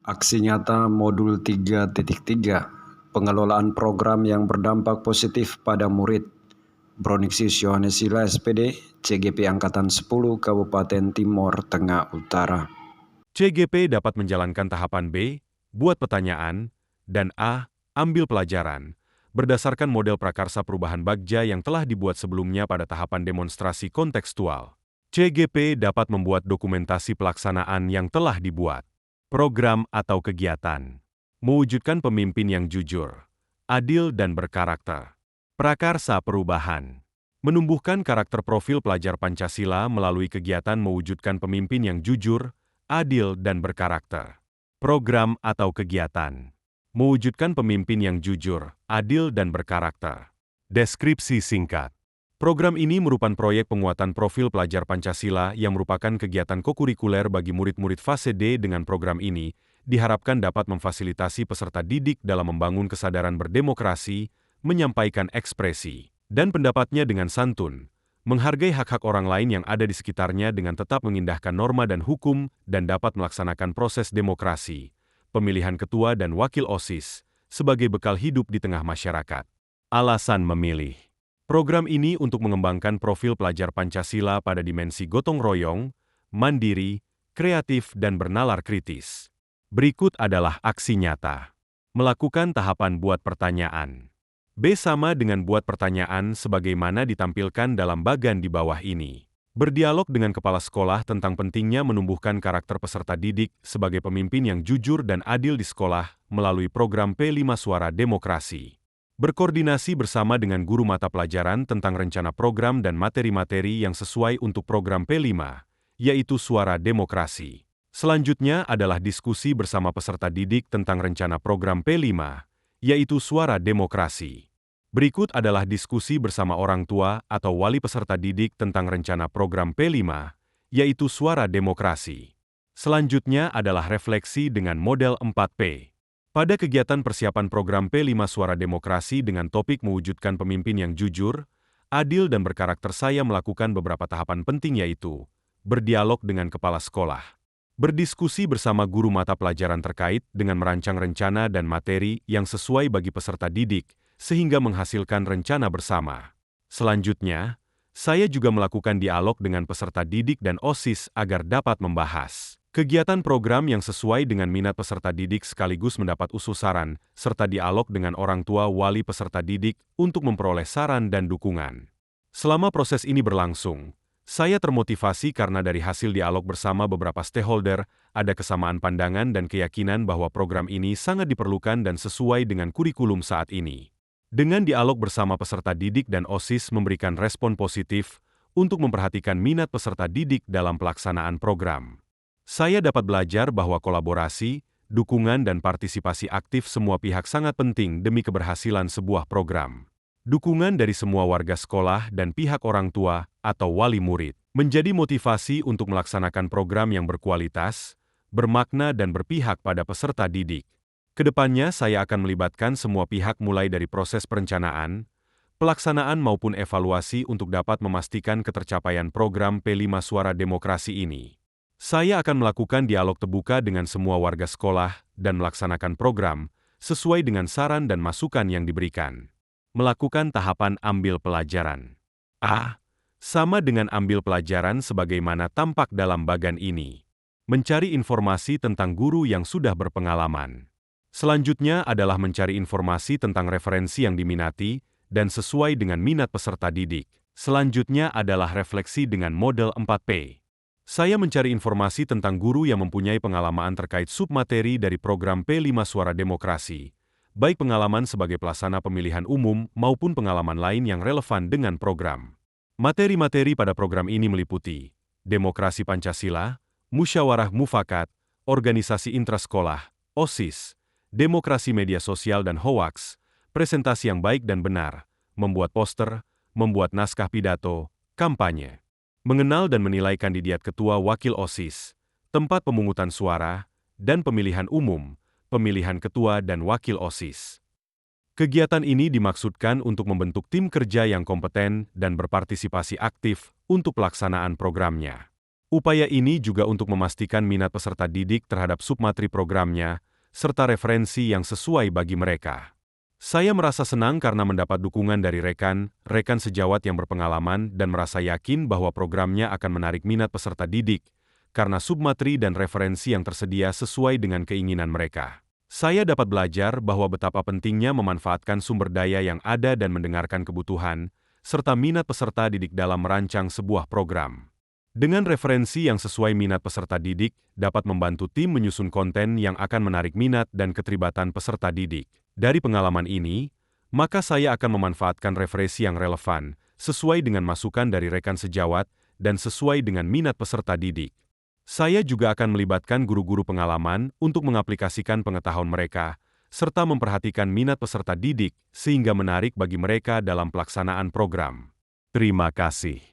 Aksi nyata Modul 3.3, pengelolaan program yang berdampak positif pada murid. Bronixius Yohanesila SPD, CGP Angkatan 10 Kabupaten Timor Tengah Utara. CGP dapat menjalankan tahapan B, buat pertanyaan, dan A, ambil pelajaran, berdasarkan model prakarsa perubahan Bagja yang telah dibuat sebelumnya pada tahapan demonstrasi kontekstual. CGP dapat membuat dokumentasi pelaksanaan yang telah dibuat. Program atau kegiatan. Mewujudkan pemimpin yang jujur, adil dan berkarakter. Prakarsa perubahan. Menumbuhkan karakter profil pelajar Pancasila melalui kegiatan mewujudkan pemimpin yang jujur, adil dan berkarakter. Program atau kegiatan. Mewujudkan pemimpin yang jujur, adil dan berkarakter. Deskripsi singkat. Program ini merupakan proyek penguatan profil pelajar Pancasila yang merupakan kegiatan kokurikuler bagi murid-murid fase D. Dengan program ini, diharapkan dapat memfasilitasi peserta didik dalam membangun kesadaran berdemokrasi, menyampaikan ekspresi dan pendapatnya dengan santun, menghargai hak-hak orang lain yang ada di sekitarnya dengan tetap mengindahkan norma dan hukum, dan dapat melaksanakan proses demokrasi, pemilihan ketua dan wakil OSIS, sebagai bekal hidup di tengah masyarakat. Alasan memilih. Program ini untuk mengembangkan profil pelajar Pancasila pada dimensi gotong royong, mandiri, kreatif dan bernalar kritis. Berikut adalah aksi nyata. Melakukan tahapan buat pertanyaan. B sama dengan buat pertanyaan sebagaimana ditampilkan dalam bagan di bawah ini. Berdialog dengan kepala sekolah tentang pentingnya menumbuhkan karakter peserta didik sebagai pemimpin yang jujur dan adil di sekolah melalui program P5 Suara Demokrasi. Berkoordinasi bersama dengan guru mata pelajaran tentang rencana program dan materi-materi yang sesuai untuk program P5, yaitu Suara Demokrasi. Selanjutnya adalah diskusi bersama peserta didik tentang rencana program P5, yaitu Suara Demokrasi. Berikut adalah diskusi bersama orang tua atau wali peserta didik tentang rencana program P5, yaitu Suara Demokrasi. Selanjutnya adalah refleksi dengan model 4P. Pada kegiatan persiapan program P5 Suara Demokrasi dengan topik mewujudkan pemimpin yang jujur, adil dan berkarakter, saya melakukan beberapa tahapan penting, yaitu berdialog dengan kepala sekolah, berdiskusi bersama guru mata pelajaran terkait dengan merancang rencana dan materi yang sesuai bagi peserta didik, sehingga menghasilkan rencana bersama. Selanjutnya, saya juga melakukan dialog dengan peserta didik dan OSIS agar dapat membahas kegiatan program yang sesuai dengan minat peserta didik sekaligus mendapat usul saran, serta dialog dengan orang tua wali peserta didik untuk memperoleh saran dan dukungan. Selama proses ini berlangsung, saya termotivasi karena dari hasil dialog bersama beberapa stakeholder, ada kesamaan pandangan dan keyakinan bahwa program ini sangat diperlukan dan sesuai dengan kurikulum saat ini. Dengan dialog bersama peserta didik dan OSIS memberikan respon positif untuk memperhatikan minat peserta didik dalam pelaksanaan program. Saya dapat belajar bahwa kolaborasi, dukungan dan partisipasi aktif semua pihak sangat penting demi keberhasilan sebuah program. Dukungan dari semua warga sekolah dan pihak orang tua atau wali murid menjadi motivasi untuk melaksanakan program yang berkualitas, bermakna dan berpihak pada peserta didik. Kedepannya saya akan melibatkan semua pihak mulai dari proses perencanaan, pelaksanaan maupun evaluasi untuk dapat memastikan ketercapaian program P5 Suara Demokrasi ini. Saya akan melakukan dialog terbuka dengan semua warga sekolah dan melaksanakan program sesuai dengan saran dan masukan yang diberikan. Melakukan tahapan ambil pelajaran. A. Sama dengan ambil pelajaran sebagaimana tampak dalam bagan ini. Mencari informasi tentang guru yang sudah berpengalaman. Selanjutnya adalah mencari informasi tentang referensi yang diminati dan sesuai dengan minat peserta didik. Selanjutnya adalah refleksi dengan model 4P. Saya mencari informasi tentang guru yang mempunyai pengalaman terkait submateri dari program P5 Suara Demokrasi, baik pengalaman sebagai pelaksana pemilihan umum maupun pengalaman lain yang relevan dengan program. Materi-materi pada program ini meliputi demokrasi Pancasila, musyawarah mufakat, organisasi intrasekolah, OSIS, demokrasi media sosial dan hoaks, presentasi yang baik dan benar, membuat poster, membuat naskah pidato, kampanye. Mengenal dan menilai kandidat ketua wakil OSIS, tempat pemungutan suara, dan pemilihan umum, pemilihan ketua dan wakil OSIS. Kegiatan ini dimaksudkan untuk membentuk tim kerja yang kompeten dan berpartisipasi aktif untuk pelaksanaan programnya. Upaya ini juga untuk memastikan minat peserta didik terhadap submateri programnya, serta referensi yang sesuai bagi mereka. Saya merasa senang karena mendapat dukungan dari rekan sejawat yang berpengalaman dan merasa yakin bahwa programnya akan menarik minat peserta didik, karena submateri dan referensi yang tersedia sesuai dengan keinginan mereka. Saya dapat belajar bahwa betapa pentingnya memanfaatkan sumber daya yang ada dan mendengarkan kebutuhan, serta minat peserta didik dalam merancang sebuah program. Dengan referensi yang sesuai minat peserta didik, dapat membantu tim menyusun konten yang akan menarik minat dan keterlibatan peserta didik. Dari pengalaman ini, maka saya akan memanfaatkan referensi yang relevan, sesuai dengan masukan dari rekan sejawat, dan sesuai dengan minat peserta didik. Saya juga akan melibatkan guru-guru pengalaman untuk mengaplikasikan pengetahuan mereka, serta memperhatikan minat peserta didik sehingga menarik bagi mereka dalam pelaksanaan program. Terima kasih.